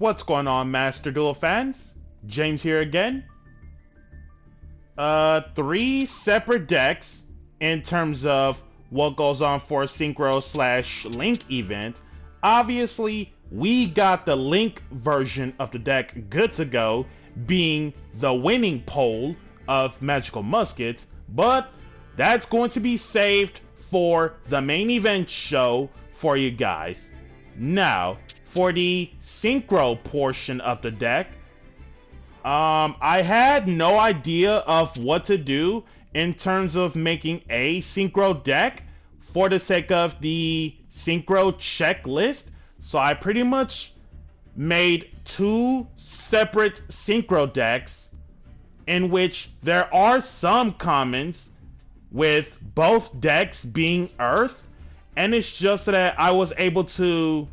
What's going on, Master Duel fans? James here again. Three separate decks in terms of what goes on for a Synchro/Link event. Obviously, we got the Link version of the deck good to go, being the winning pole of Magical Muskets, but that's going to be saved for the main event show for you guys. Now, for the Synchro portion of the deck, I had no idea of what to do in terms of making a Synchro deck for the sake of the Synchro checklist. So I pretty much made two separate Synchro decks in which there are some commons with both decks being Earth, and it's just that I was able to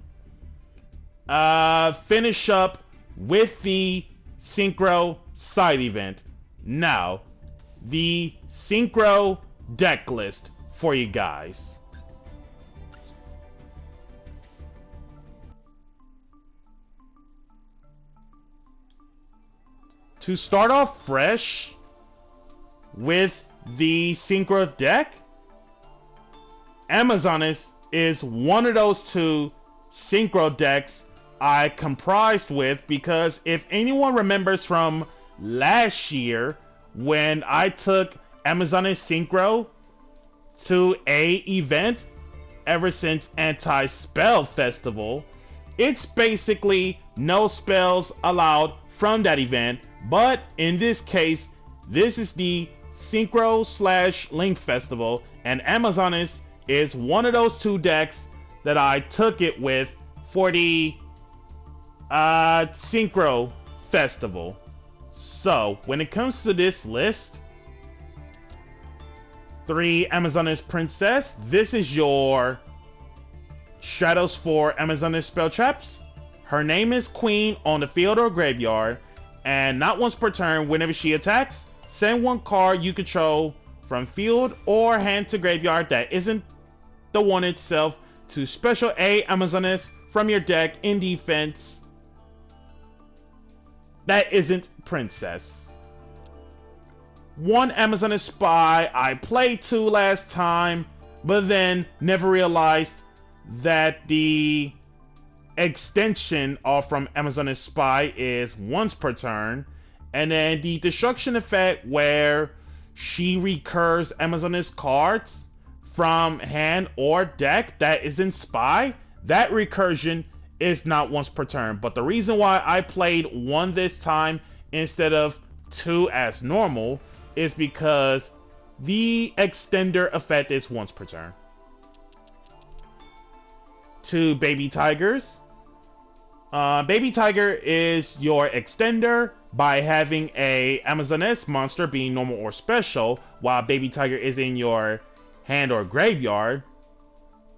finish up with the Synchro side event. Now, the Synchro deck list for you guys. To start off fresh with the Synchro deck, Amazonas is one of those two Synchro decks I comprised with, because if anyone remembers from last year when I took Amazonas Synchro to a event ever since Anti-Spell Festival, it's basically no spells allowed from that event, but in this case, this is the Synchro/Link Festival, and Amazonas is one of those two decks that I took it with for the Synchro Festival. So, when it comes to this list, 3 Amazonas Princess, this is your Shadows for Amazonas spell traps. Her name is Queen on the field or graveyard, and not once per turn, whenever she attacks, send one card you control from field or hand to graveyard that isn't the one itself to special A Amazonas from your deck in defense that isn't Princess. 1 Amazonas Spy, I played 2 last time, but then never realized that the extension from Amazonas Spy is once per turn, and then the destruction effect where she recurs Amazonas cards from hand or deck that isn't Spy, that recursion is not once per turn. But the reason why I played 1 this time instead of 2 as normal is because the extender effect is once per turn. 2 Baby Tigers. Baby Tiger is your extender by having a Amazoness monster being normal or special, while Baby Tiger is in your hand or graveyard.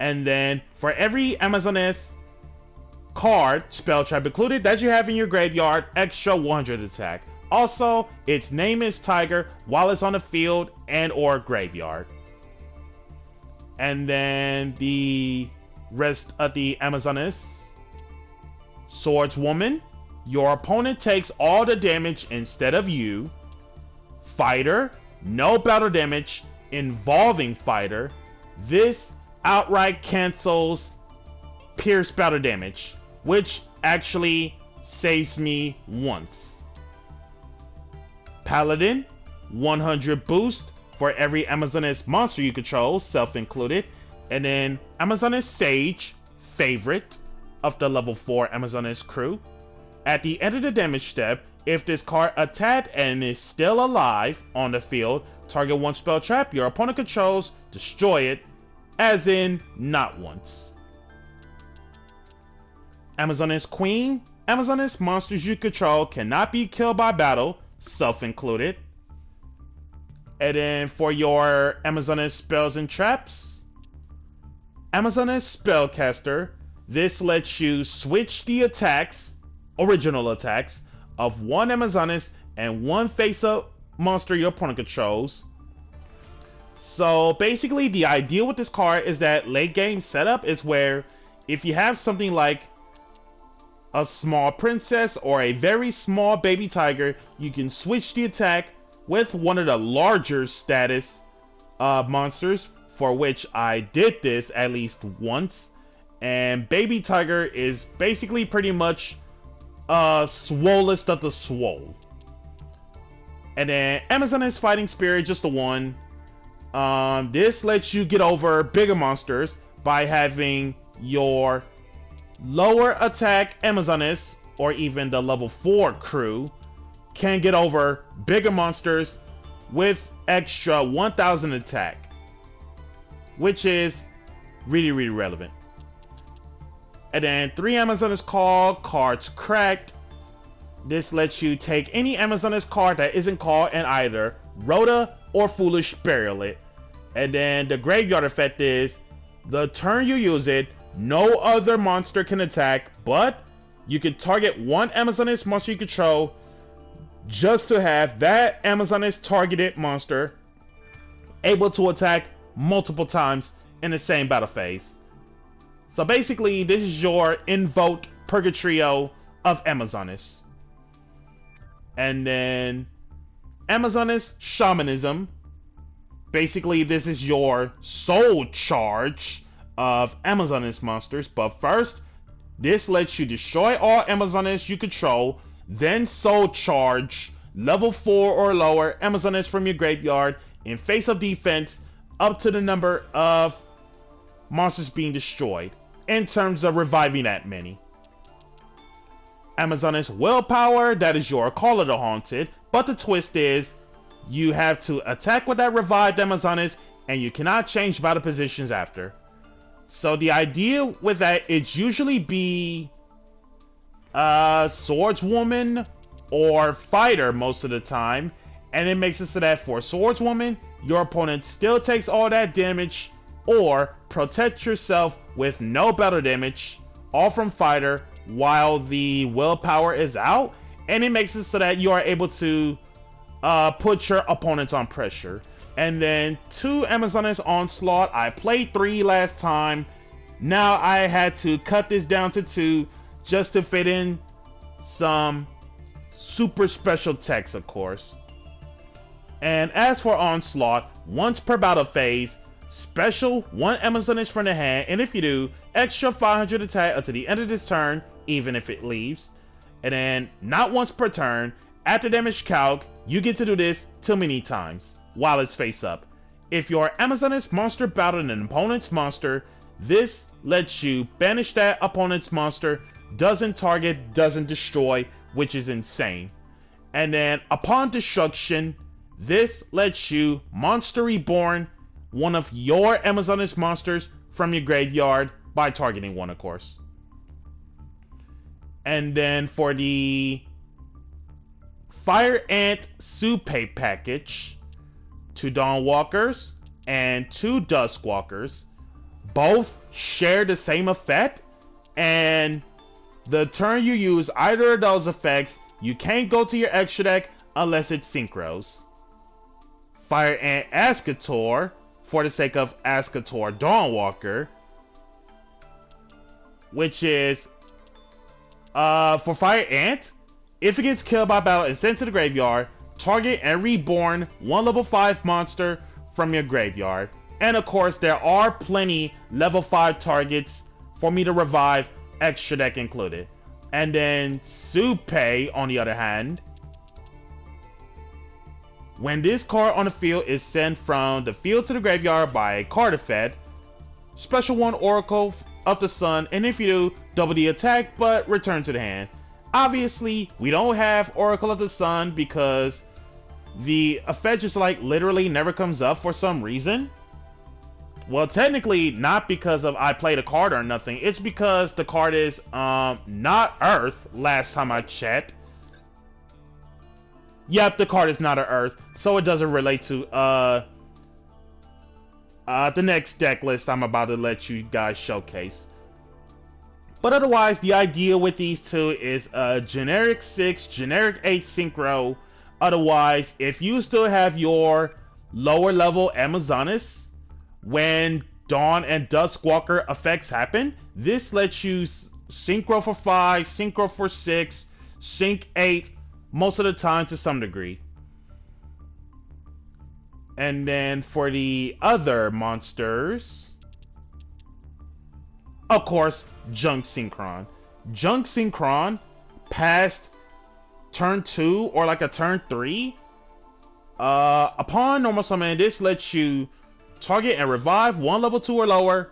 And then for every Amazoness card, spell trap included, that you have in your graveyard, extra 100 attack. Also, its name is Tiger while it's on the field and or graveyard. And then the rest of the Amazoness. Swordswoman, your opponent takes all the damage instead of you. Fighter, no battle damage involving fighter. This outright cancels pierce battle damage, which actually saves me once. Paladin, 100 boost for every Amazoness monster you control, self included. And then Amazoness Sage, favorite of the level 4 Amazoness crew. At the end of the damage step, if this card attacked and is still alive on the field, target 1 spell trap your opponent controls, destroy it, as in not once. Amazoness Queen, Amazoness monsters you control cannot be killed by battle, self included. And then for your Amazoness spells and traps, Amazoness Spellcaster, this lets you switch the attacks, original attacks, of 1 Amazoness and 1 face-up monster your opponent controls. So basically the idea with this card is that late game setup is where if you have something like a small princess, or a very small baby tiger, you can switch the attack with one of the larger status monsters, for which I did this at least once. And baby tiger is basically pretty much swollest of the swole. And then Amazoness Fighting Spirit, just the one. This lets you get over bigger monsters by having your lower attack Amazoness, or even the level 4 crew, can get over bigger monsters with extra 1000 attack, which is really, really relevant. And then 3 Amazoness call cards cracked. This lets you take any Amazoness card that isn't called and either Rhoda or Foolish Burial it. And then the graveyard effect is, the turn you use it, no other monster can attack, but you can target one Amazoness monster you control just to have that Amazoness targeted monster able to attack multiple times in the same battle phase. So basically, this is your invoked Purgatrio of Amazoness. And then Amazoness Shamanism. Basically, this is your soul charge of Amazoness monsters. But first, this lets you destroy all Amazoness you control, then soul charge level 4 or lower Amazoness from your graveyard in face-up defense up to the number of monsters being destroyed, in terms of reviving that many. Amazoness Willpower, that is your Call of the Haunted, but the twist is you have to attack with that revived Amazoness and you cannot change battle positions after. So the idea with that, it's usually be Swordswoman or Fighter most of the time, and it makes it so that for Swordswoman, your opponent still takes all that damage, or protect yourself with no battle damage, all from Fighter, while the willpower is out, and it makes it so that you are able to put your opponents on pressure. And then 2 Amazoness Onslaught. I played 3 last time. Now I had to cut this down to 2 just to fit in some super special text, of course. And as for Onslaught, once per battle phase, special 1 Amazoness from the hand, and if you do, extra 500 attack until the end of this turn, even if it leaves. And then, not once per turn, after damage calc, you get to do this too many times while it's face up. If your Amazoness monster battled an opponent's monster, this lets you banish that opponent's monster, doesn't target, doesn't destroy, which is insane. And then, upon destruction, this lets you Monster Reborn one of your Amazoness monsters from your graveyard by targeting one, of course. And then for the Fire Ant Supe package, 2 Dawnwalkers and 2 Duskwalkers, both share the same effect, and the turn you use either of those effects, you can't go to your extra deck unless it's Synchros. Fire Ant Ascator, for the sake of Ascator Dawnwalker, which is for Fire Ant, if it gets killed by battle and sent to the graveyard, target and reborn 1 level 5 monster from your graveyard. And of course, there are plenty level 5 targets for me to revive, extra deck included. And then Supe, on the other hand, when this card on the field is sent from the field to the graveyard by a card effect, special 1 Oracle of the Sun, and if you do, double the attack, but return to the hand. Obviously, we don't have Oracle of the Sun because the effect just like literally never comes up for some reason. Well, technically, not because of I played a card or nothing. It's because the card is not Earth, last time I checked. Yep, the card is not an Earth, so it doesn't relate to the next deck list I'm about to let you guys showcase. But otherwise, the idea with these two is a generic 6, generic 8 Synchro. Otherwise, if you still have your lower level Amazoness, when Dawn and Duskwalker effects happen, this lets you Synchro for 5, Synchro for 6, Sync 8, most of the time to some degree. And then for the other monsters, of course, Junk Synchron. Junk Synchron past turn 2 or like a turn 3. Upon normal summon, this lets you target and revive 1 level 2 or lower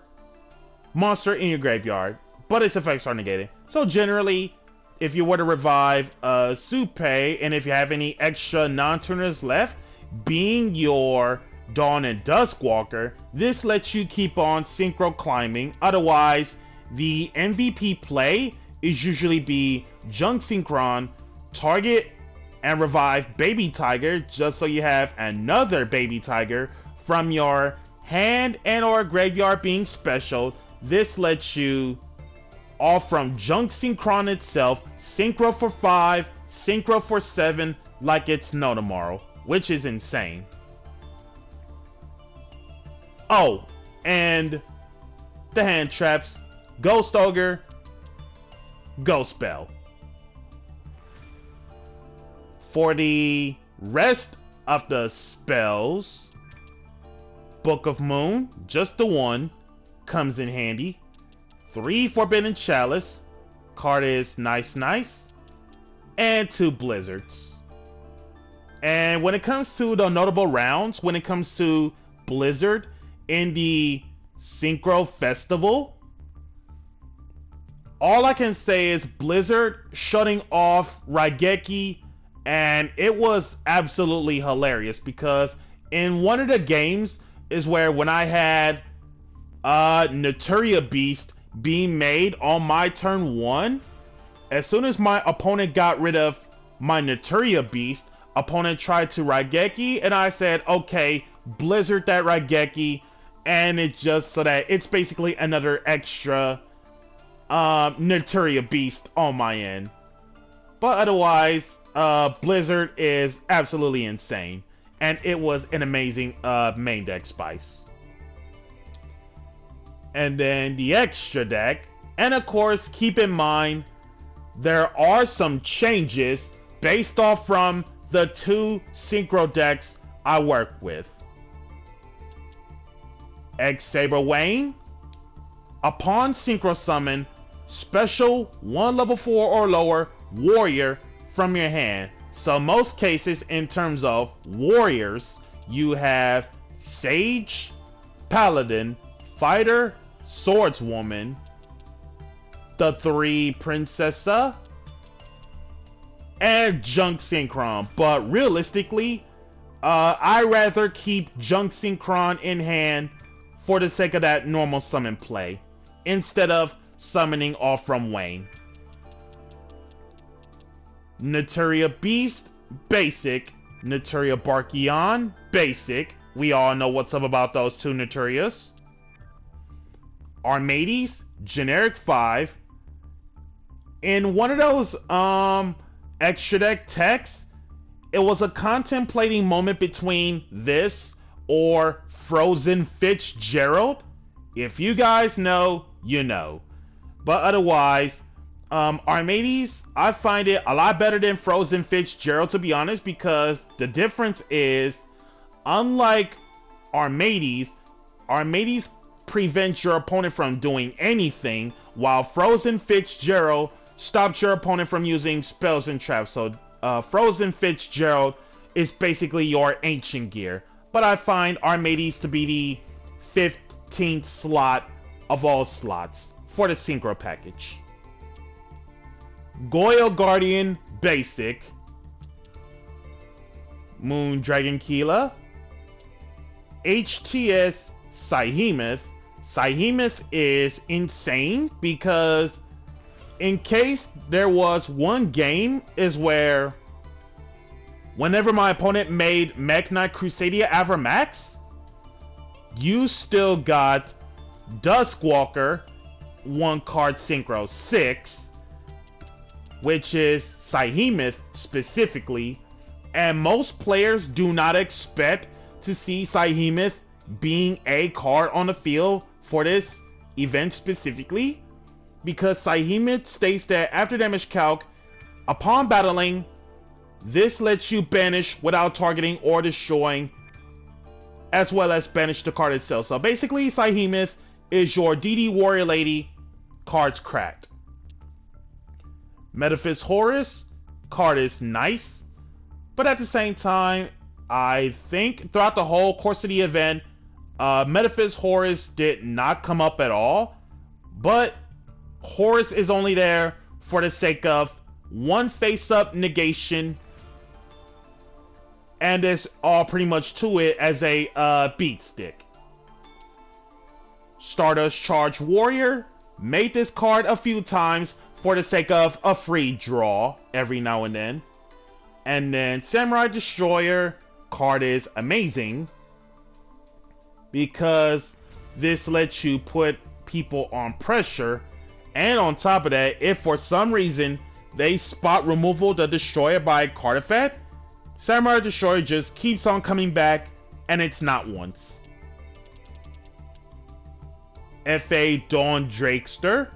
monster in your graveyard, but its effects are negated. So generally, if you were to revive Supei, and if you have any extra non-tuners left, being your Dawn and Duskwalker, this lets you keep on Synchro climbing. Otherwise, the MVP play is usually be Junk Synchron, target and revive Baby Tiger, just so you have another Baby Tiger from your hand and or graveyard being special. This lets you off from Junk Synchron itself, Synchro for 5, Synchro for 7, like it's no tomorrow, which is insane. Oh, and the hand traps, Ghost Ogre, Ghost Spell. For the rest of the spells, Book of Moon, just the one, comes in handy. 3 Forbidden Chalice, card is nice, and 2 Blizzards. And when it comes to the notable rounds, when it comes to Blizzard in the Synchro Festival, all I can say is Blizzard shutting off Raigeki, and it was absolutely hilarious because in one of the games is where when I had Naturia Beast being made on my turn 1, as soon as my opponent got rid of my Naturia Beast, opponent tried to Raigeki, and I said, okay, Blizzard that Raigeki, and it just so that it's basically another extra Naturia Beast on my end. But otherwise, Blizzard is absolutely insane, and it was an amazing main deck spice. And then the extra deck, and of course, keep in mind, there are some changes based off from the 2 Synchro decks I work with. X-Saber Wayne, upon Synchro Summon, special 1 level 4 or lower warrior from your hand. So most cases in terms of warriors, you have Sage, Paladin, Fighter, Swordswoman, the 3 Princessa, and Junk Synchron. But realistically, I rather keep Junk Synchron in hand for the sake of that normal summon play, instead of summoning off from Wayne. Naturia Beast, basic. Naturia Barkion, basic. We all know what's up about those 2 Naturias. Armades, generic 5. In one of those extra deck texts, it was a contemplating moment between this or Frozen Fitzgerald. If you guys know, you know. But otherwise, Armades, I find it a lot better than Frozen Fitzgerald, to be honest, because the difference is, unlike Armades prevents your opponent from doing anything, while Frozen Fitzgerald stops your opponent from using spells and traps. So Frozen Fitzgerald is basically your ancient gear. But I find Armades to be the 15th slot of all slots for the Synchro package. Goyle Guardian, basic. Moon Dragon Keela. HTS Psyhemoth. Psyhemoth is insane because in case there was one game is where whenever my opponent made Mech Knight Crusadia Avermax, you still got Duskwalker, 1 card Synchro 6, which is Psyhemoth specifically, and most players do not expect to see Psyhemoth being a card on the field for this event specifically, because Behemoth states that after damage calc, upon battling, this lets you banish without targeting or destroying, as well as banish the card itself. So basically, Behemoth is your DD Warrior Lady, cards cracked. Metaphys Horus, card is nice, but at the same time, I think throughout the whole course of the event, Metaphys Horus did not come up at all, but Horus is only there for the sake of one face-up negation, and there's all pretty much to it as a beat stick. Stardust Charge Warrior made this card a few times for the sake of a free draw every now and then. And then Samurai Destroyer card is amazing because this lets you put people on pressure, and on top of that, if for some reason they spot removal the Destroyer by card effect, Samurai Destroyer just keeps on coming back, and it's not once. F.A. Dawn Drakester.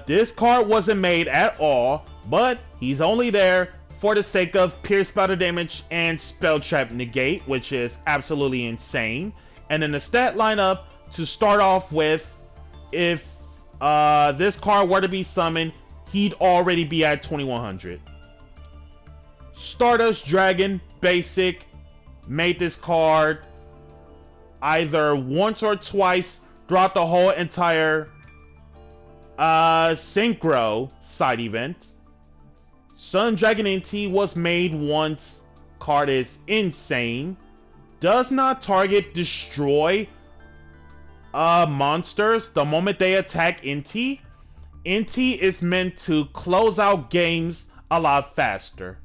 This card wasn't made at all, but he's only there for the sake of Pierce Battle Damage and Spell Trap Negate, which is absolutely insane. And then the stat lineup to start off with, if this card were to be summoned, he'd already be at 2100. Stardust Dragon Basic made this card either once or twice throughout the whole entire Synchro side event. Sun Dragon NT was made once. Card is insane. Does not target destroy monsters the moment they attack NT. NT is meant to close out games a lot faster.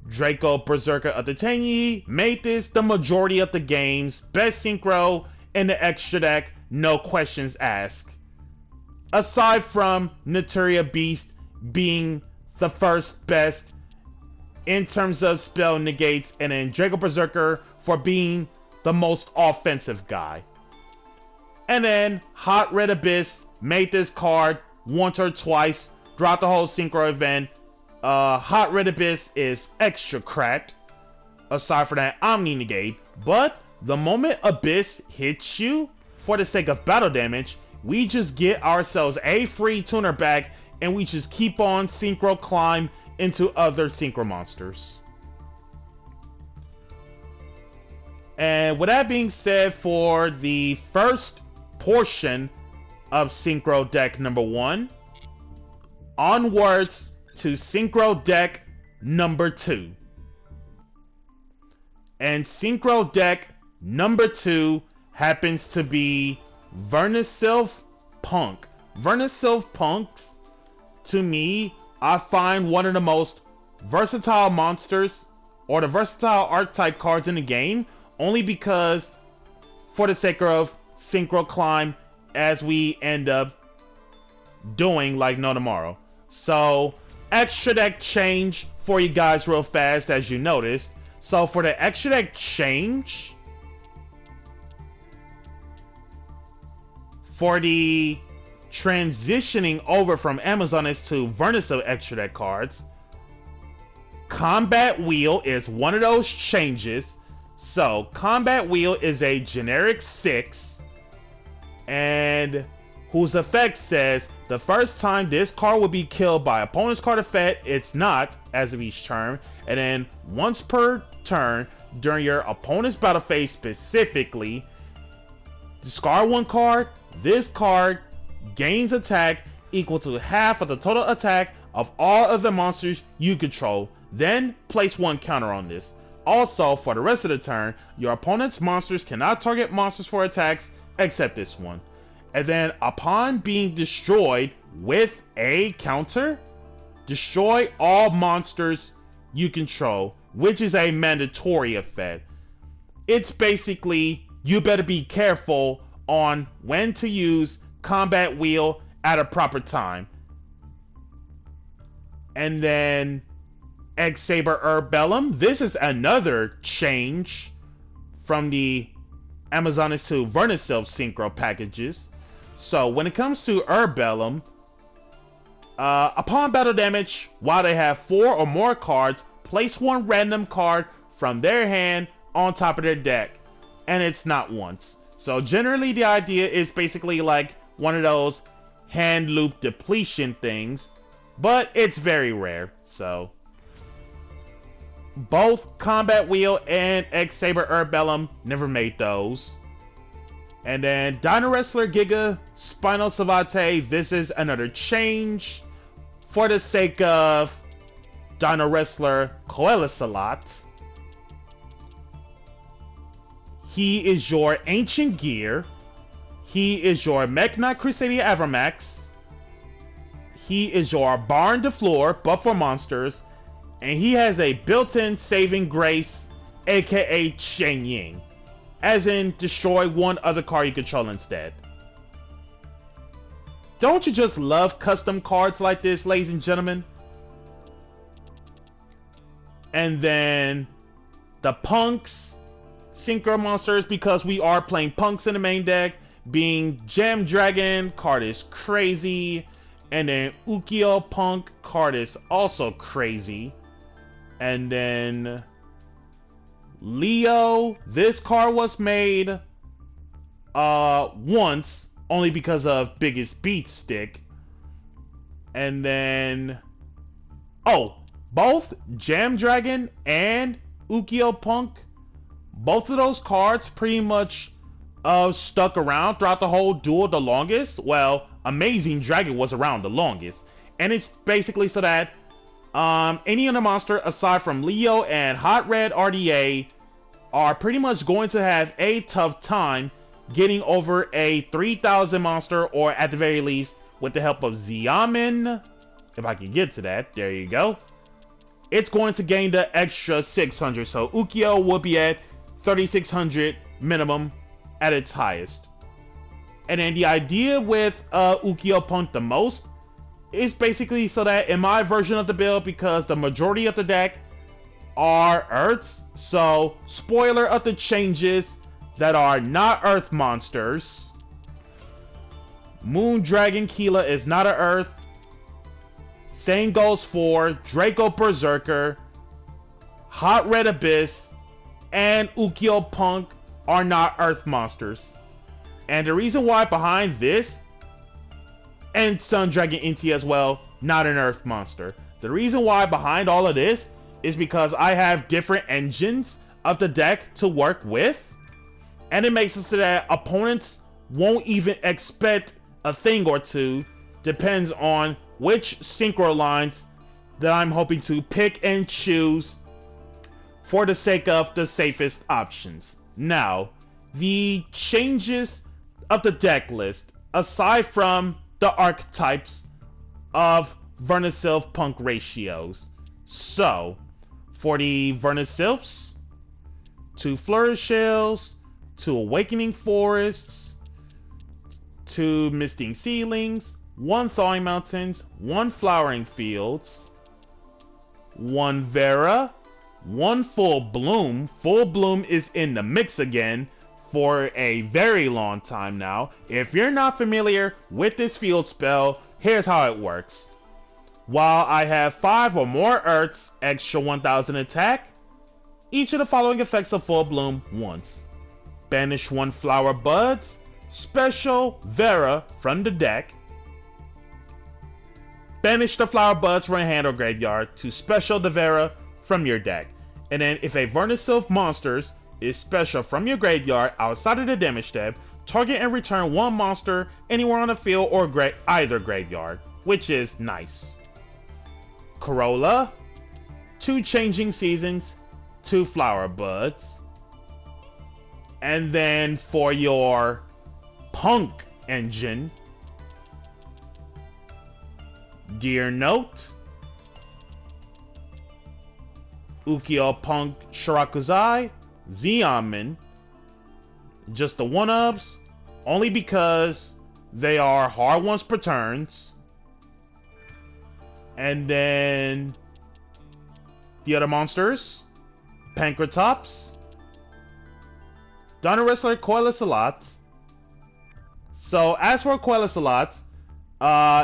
Draco Berserker of the Tenyi made this the majority of the games. Best Synchro in the extra deck, no questions asked. Aside from Naturia Beast being the first best in terms of spell negates, and then Draco Berserker for being the most offensive guy. And then Hot Red Abyss made this card once or twice throughout the whole Synchro event. Hot Red Abyss is extra cracked, aside from that Omni negate, but the moment Abyss hits you, for the sake of battle damage, we just get ourselves a free tuner back, and we just keep on Synchro climb into other Synchro monsters. And with that being said, for the first portion of Synchro Deck number 1, onwards to Synchro Deck number 2. And Synchro Deck number 2 happens to be Vernisylph Punk. Vernisylph Punks, to me, I find one of the most versatile monsters, or the versatile archetype cards in the game, only because, for the sake of Synchro Climb, as we end up doing like no tomorrow. So, extra deck change for you guys real fast, as you noticed. So for the extra deck change, for the transitioning over from Amazoness to Vernisylph extra deck cards, Combat Wheel is one of those changes. So Combat Wheel is a generic 6, and whose effect says the first time this card will be killed by opponent's card effect, it's not, as of each turn, and then once per turn during your opponent's battle phase specifically, discard one card. This card gains attack equal to half of the total attack of all other monsters you control. Then place one counter on this. Also, for the rest of the turn, your opponent's monsters cannot target monsters for attacks except this one. And then upon being destroyed with a counter, destroy all monsters you control, which is a mandatory effect. It's basically, you better be careful on when to use Combat Wheel at a proper time. And then X-Saber Urbellum. This is another change from the Amazoness to Vernisylph Synchro packages. So when it comes to Urbellum, upon battle damage, while they have 4 or more cards, place 1 random card from their hand on top of their deck. And it's not once. So generally the idea is basically like one of those hand loop depletion things, but it's very rare. So both Combat Wheel and X-Saber Urbellum never made those. And then Dino Wrestler Giga Spinal Savate visits another change for the sake of Dino Wrestler Coelisalot. He is your Ancient Gear. He is your Mekk-Knight Crusadia Avramax. He is your Barn de Floor, but for monsters. And he has a built-in saving grace, aka Shen Ying. As in, destroy one other card you control instead. Don't you just love custom cards like this, ladies and gentlemen? And then the Punks, Synchro monsters, because we are playing Punks in the main deck, being Jam Dragon, card is crazy. And then Ukyo Punk, card is also crazy. And then Leo, this card was made once, only because of Biggest Beat Stick. And then both Jam Dragon and Ukyo Punk, both of those cards pretty much stuck around throughout the whole duel the longest. Well, Amazing Dragon was around the longest, and it's basically so that any other monster aside from Leo and Hot Red RDA are pretty much going to have a tough time getting over a 3000 monster, or at the very least, with the help of Xiamen, if I can get to that, there you go, it's going to gain the extra 600, so Ukyo will be at 3600 minimum at its highest. And then the idea with Ukyo Punk the most is basically so that in my version of the build, because the majority of the deck are Earths, so spoiler of the changes that are not Earth monsters. Moon Dragon Keela is not an Earth. Same goes for Draco Berserker, Hot Red Abyss, and Ukyo Punk are not Earth monsters. And the reason why behind this, and Sun Dragon NT as well, not an Earth monster. The reason why behind all of this is because I have different engines of the deck to work with, and it makes it so that opponents won't even expect a thing or two. Depends on which synchro lines that I'm hoping to pick and choose for the sake of the safest options. Now, the changes of the deck list, aside from the archetypes of Vernisylph Punk ratios. So, for the Vernisylphs, 2 Flourish Shells, 2 Awakening Forests, 2 Misting Ceilings, 1 Thawing Mountains, 1 Flowering Fields, 1 Vera, 1 Full Bloom. Full Bloom is in the mix again for a very long time now. If you're not familiar with this field spell, here's how it works. While I have 5 or more Earths, extra 1000 attack, each of the following effects of Full Bloom once. Banish 1 Flower Buds, special Vera from the deck. Banish the Flower Buds from your hand or graveyard to special the Vera from your deck. And then if a Vernisylph monsters is special from your graveyard outside of the damage tab, target and return 1 monster anywhere on the field or either graveyard, which is nice. Corolla, 2 Changing Seasons, 2 Flower Buds. And then for your Punk engine, Dear Note, Ukyo Punk Shirakuzai, Xiamen, just the 1-ups, only because they are hard ones per turns. And then the other monsters, Pankratops, Dino Wrestler Coelisalot, So as for Quellasalot,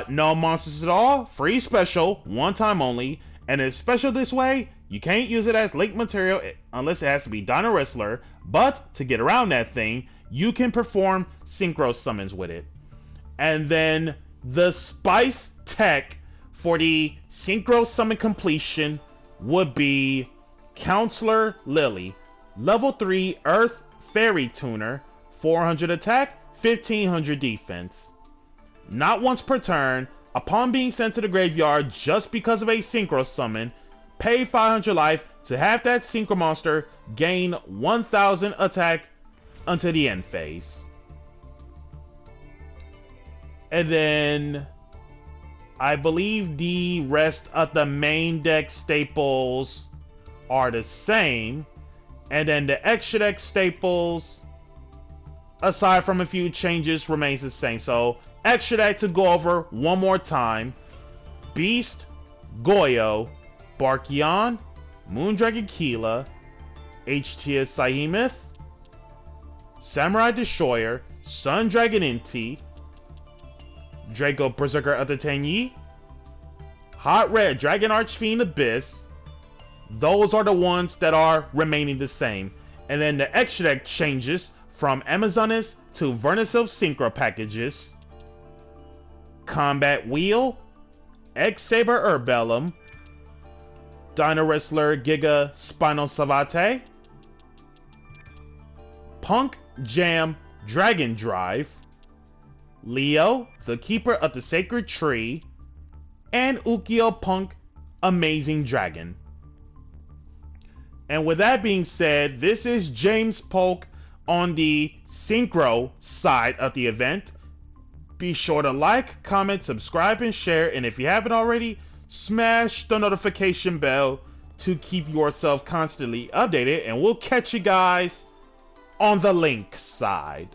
no monsters at all, free special, one time only, and it's special this way, you can't use it as link material unless it has to be Dino Wrestler, but to get around that thing, you can perform Synchro summons with it. And then the Spice Tech for the Synchro summon completion would be Counselor Lily, level 3 Earth Fairy Tuner, 400 attack, 1500 defense. Not once per turn, upon being sent to the graveyard just because of a Synchro summon, pay 500 life to have that Synchro monster gain 1000 attack until the end phase. And then I believe the rest of the main deck staples are the same. And then the extra deck staples, aside from a few changes, remains the same. So extra deck to go over one more time: Beast, Goyo, Barkion, Moondragon Keela, HTS Sahemith, Samurai Destroyer, Sun Dragon Inti, Draco Berserker of the Tenyi, Hot Red Dragon Archfiend Abyss. Those are the ones that are remaining the same. And then the extra deck changes from Amazonas to Vernisil Synchro packages: Combat Wheel, X-Saber Urbellum, Dino Wrestler Giga Spinal Savate, Punk Jam Dragon Drive, Leo, the Keeper of the Sacred Tree, and Ukio Punk Amazing Dragon. And with that being said, this is James Polk on the Synchro side of the event. Be sure to like, comment, subscribe, and share. And if you haven't already, smash the notification bell to keep yourself constantly updated. And we'll catch you guys on the Link side.